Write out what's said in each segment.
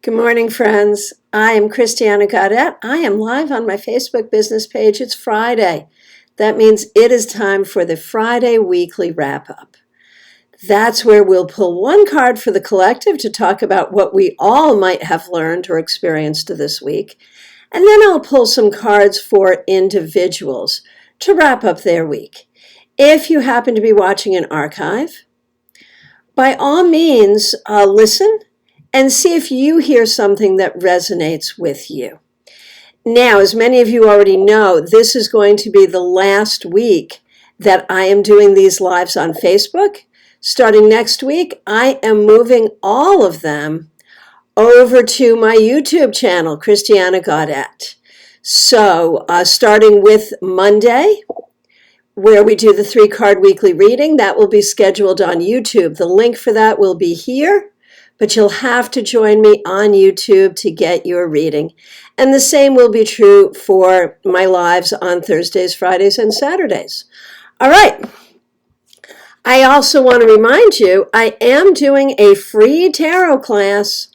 Good morning, friends. I am Christiana Gaudet. I am live on my Facebook business page. It's Friday. That means it is time for the Friday weekly wrap-up. That's where we'll pull one card for the collective to talk about what we all might have learned or experienced this week. And then I'll pull some cards for individuals to wrap up their week. If you happen to be watching an archive, by all means, listen and see if you hear something that resonates with you. Now, as many of you already know, this is going to be the last week that I am doing these lives on Facebook. Starting next week, I am moving all of them over to my YouTube channel, Christiana Gaudet. So, starting with Monday, where we do the 3-card weekly reading, that will be scheduled on YouTube. The link for that will be here, but you'll have to join me on YouTube to get your reading. And the same will be true for my lives on Thursdays, Fridays, and Saturdays. All right. I also want to remind you, I am doing a free tarot class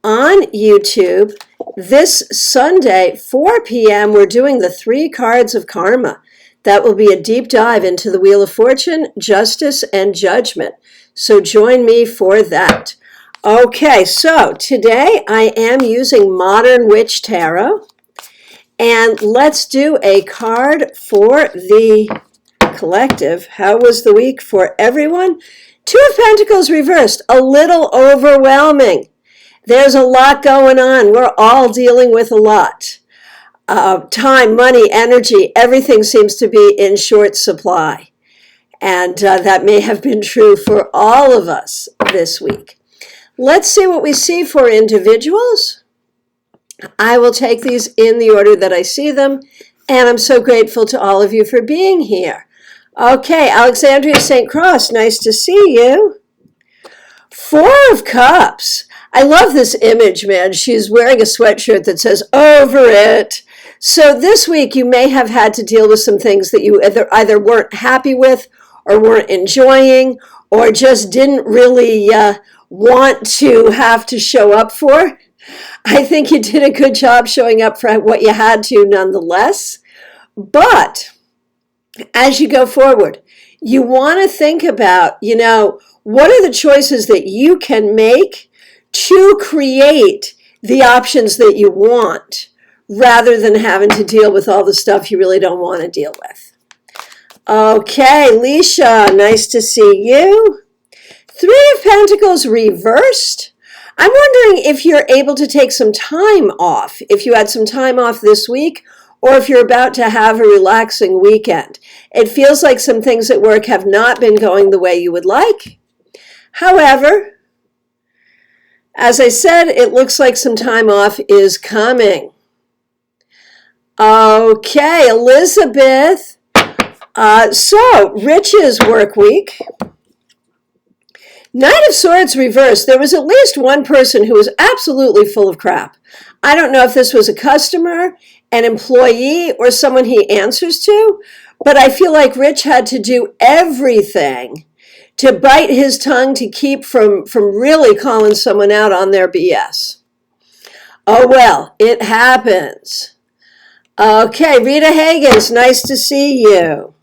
on YouTube this Sunday, 4 p.m. We're doing the 3 cards of karma. That will be a deep dive into the Wheel of Fortune, Justice, and Judgment. So join me for that. Okay, so today I am using Modern Witch Tarot, and let's do a card for the collective. How was the week for everyone? 2 of Pentacles reversed, a little overwhelming. There's a lot going on. We're all dealing with a lot. Time, money, energy, everything seems to be in short supply. And that may have been true for all of us this week. Let's see what we see for individuals. I will take these in the order that I see them, and I'm so grateful to all of you for being here. Okay, Alexandria St. Cross, nice to see you. 4 of Cups. I love this image, man. She's wearing a sweatshirt that says, "Over it." So this week you may have had to deal with some things that you either weren't happy with or weren't enjoying or just didn't really want to have to show up for. I think you did a good job showing up for what you had to nonetheless. But as you go forward, you want to think about, what are the choices that you can make to create the options that you want rather than having to deal with all the stuff you really don't want to deal with. Okay, Leisha, nice to see you. 3 of Pentacles reversed. I'm wondering if you're able to take some time off, if you had some time off this week, or if you're about to have a relaxing weekend. It feels like some things at work have not been going the way you would like. However, as I said, it looks like some time off is coming. Okay, Elizabeth. So, Rich's work week. Knight of Swords reversed. There was at least one person who was absolutely full of crap. I don't know if this was a customer, an employee, or someone he answers to, but I feel like Rich had to do everything to bite his tongue to keep from really calling someone out on their BS. Oh well, it happens. Okay, Rita Hagens, nice to see you.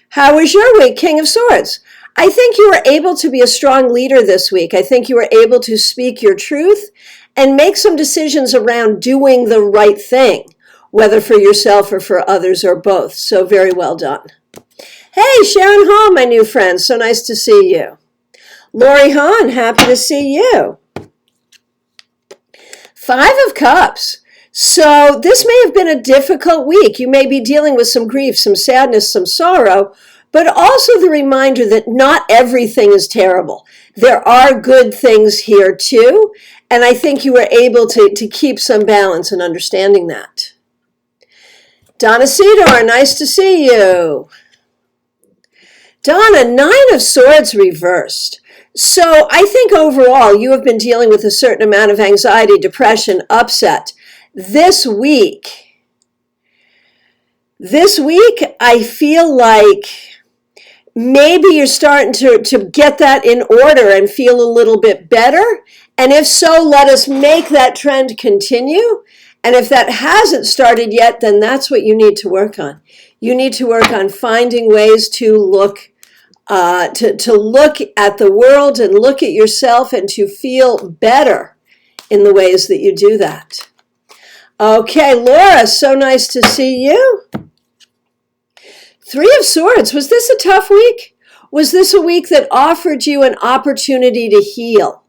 How was your week, King of Swords? I think you were able to be a strong leader this week. I think you were able to speak your truth and make some decisions around doing the right thing, whether for yourself or for others or both. So very well done. Hey, Sharon Hall, my new friend. So nice to see you. Lori Hahn, happy to see you. 5 of Cups. So this may have been a difficult week. You may be dealing with some grief, some sadness, some sorrow, but also the reminder that not everything is terrible. There are good things here too, and I think you were able to keep some balance in understanding that. Donna Cedar, nice to see you. Donna, 9 of Swords reversed. So I think overall you have been dealing with a certain amount of anxiety, depression, upset. This week, I feel like maybe you're starting to get that in order and feel a little bit better. And if so, let us make that trend continue. And if that hasn't started yet, then that's what you need to work on. You need to work on finding ways to look to look at the world and look at yourself and to feel better in the ways that you do that. Okay, Laura, so nice to see you. Three of Swords, was this a tough week? Was this a week that offered you an opportunity to heal?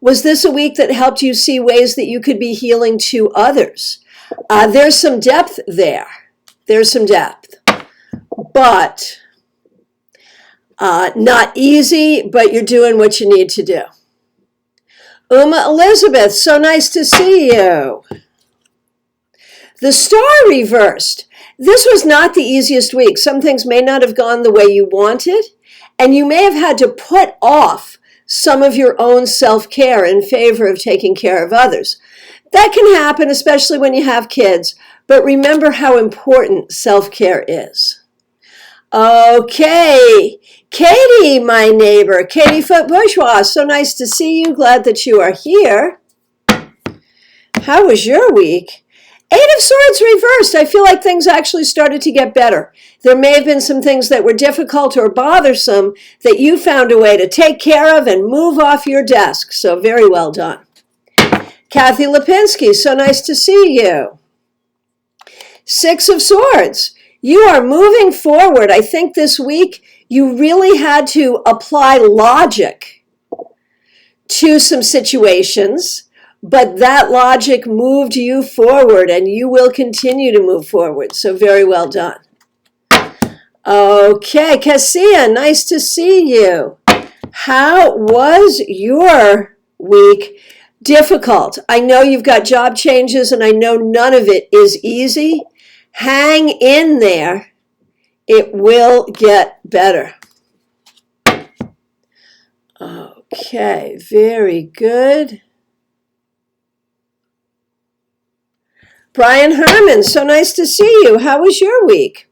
Was this a week that helped you see ways that you could be healing to others? There's some depth there. There's some depth. But not easy, but you're doing what you need to do. Uma Elizabeth, so nice to see you. The Star reversed. This was not the easiest week. Some things may not have gone the way you wanted, and you may have had to put off some of your own self-care in favor of taking care of others. That can happen, especially when you have kids, but remember how important self-care is. Okay, Katie, my neighbor, Katie Foot-Bourgeois, so nice to see you. Glad that you are here. How was your week? Eight of Swords reversed. I feel like things actually started to get better. There may have been some things that were difficult or bothersome that you found a way to take care of and move off your desk. So very well done. Kathy Lipinski, so nice to see you. Six of Swords. You are moving forward. I think this week you really had to apply logic to some situations. But that logic moved you forward, and you will continue to move forward. So very well done. Okay, Cassia, nice to see you. How was your week? Difficult. I know you've got job changes, and I know none of it is easy. Hang in there. It will get better. Okay, very good. Brian Herman, so nice to see you. How was your week?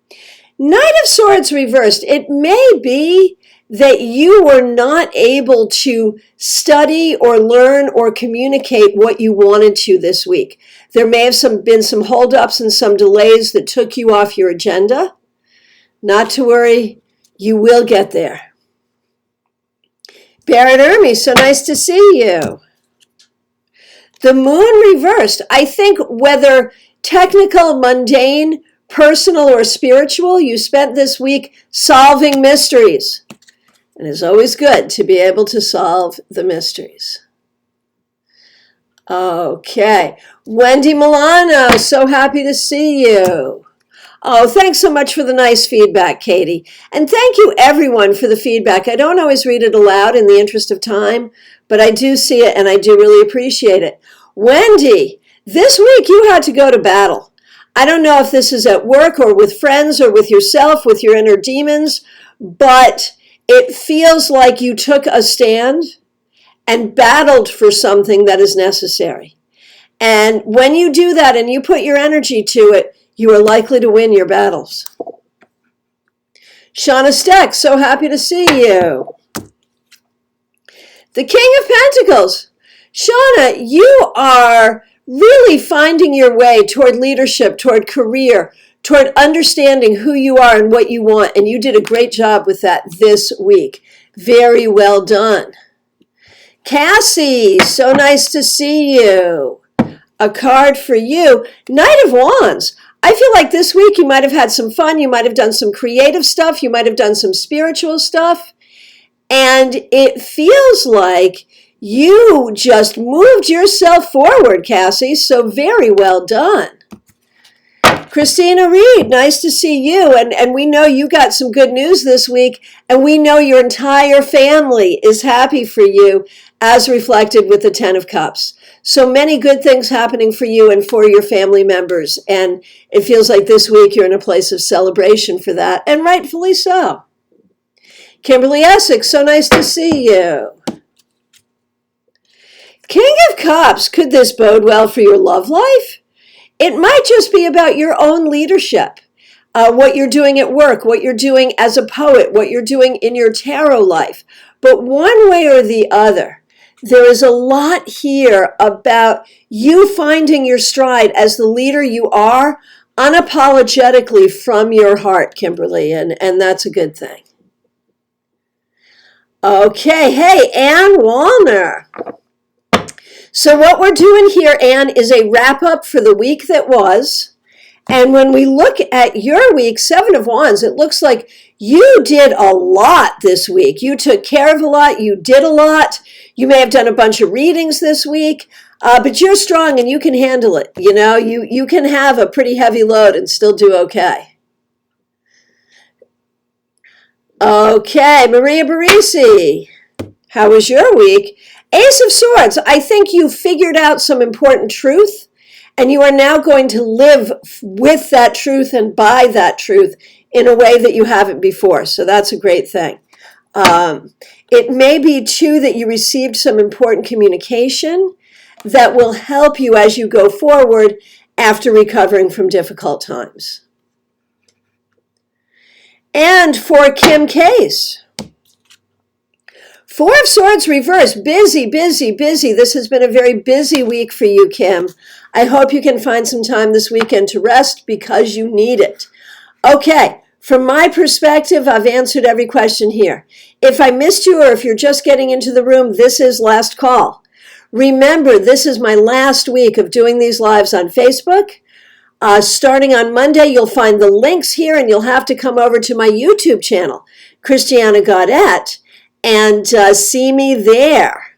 Knight of Swords reversed. It may be that you were not able to study or learn or communicate what you wanted to this week. There may have been some holdups and some delays that took you off your agenda. Not to worry, you will get there. Barrett Ermy, so nice to see you. The Moon reversed. I think whether technical, mundane, personal, or spiritual, you spent this week solving mysteries. And it's always good to be able to solve the mysteries. Okay. Wendy Milano, so happy to see you. Oh, thanks so much for the nice feedback, Katie. And thank you, everyone, for the feedback. I don't always read it aloud in the interest of time, but I do see it, and I do really appreciate it. Wendy, this week you had to go to battle. I don't know if this is at work or with friends or with yourself, with your inner demons, but it feels like you took a stand and battled for something that is necessary. And when you do that and you put your energy to it, you are likely to win your battles. Shauna Steck, so happy to see you. The King of Pentacles. Shauna, you are really finding your way toward leadership, toward career, toward understanding who you are and what you want. And you did a great job with that this week. Very well done. Cassie, so nice to see you. A card for you. Knight of Wands. I feel like this week you might have had some fun. You might have done some creative stuff. You might have done some spiritual stuff. And it feels like you just moved yourself forward, Cassie. So very well done. Christina Reed, nice to see you. And we know you got some good news this week. And we know your entire family is happy for you, as reflected with the Ten of Cups. So many good things happening for you and for your family members. And it feels like this week you're in a place of celebration for that, and rightfully so. Kimberly Essex, so nice to see you. King of Cups, could this bode well for your love life? It might just be about your own leadership. what you're doing at work, what you're doing as a poet, what you're doing in your tarot life. But one way or the other, there is a lot here about you finding your stride as the leader you are unapologetically from your heart, Kimberly, and that's a good thing. Okay, hey, Ann Wallner. So what we're doing here, Ann, is a wrap-up for the week that was. And when we look at your week, Seven of Wands, it looks like you did a lot this week. You took care of a lot. You did a lot. You may have done a bunch of readings this week, but you're strong and you can handle it. You know, you can have a pretty heavy load and still do okay. Okay, Maria Barisi, how was your week? Ace of Swords, I think you figured out some important truth. And you are now going to live with that truth and by that truth in a way that you haven't before. So that's a great thing. It may be, too, that you received some important communication that will help you as you go forward after recovering from difficult times. And for Kim Case, Four of Swords reversed. Busy, busy, busy. This has been a very busy week for you, Kim. I hope you can find some time this weekend to rest because you need it. Okay, from my perspective, I've answered every question here. If I missed you or if you're just getting into the room, this is last call. Remember, this is my last week of doing these lives on Facebook. Starting on Monday, you'll find the links here and you'll have to come over to my YouTube channel, Christiana Gaudet, and see me there.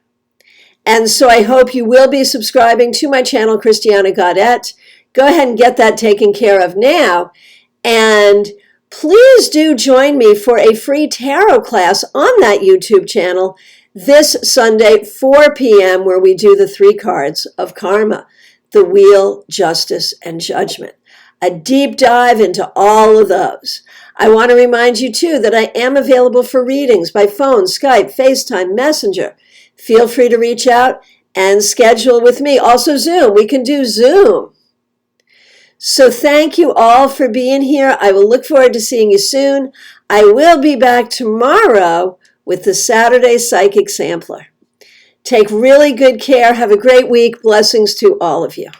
And so I hope you will be subscribing to my channel, Christiana Gaudet. Go ahead and get that taken care of now. And please do join me for a free tarot class on that YouTube channel this Sunday, 4 p.m., where we do the 3 cards of karma, the wheel, justice, and judgment. A deep dive into all of those. I want to remind you, too, that I am available for readings by phone, Skype, FaceTime, Messenger. Feel free to reach out and schedule with me. Also, Zoom. We can do Zoom. So thank you all for being here. I will look forward to seeing you soon. I will be back tomorrow with the Saturday Psychic Sampler. Take really good care. Have a great week. Blessings to all of you.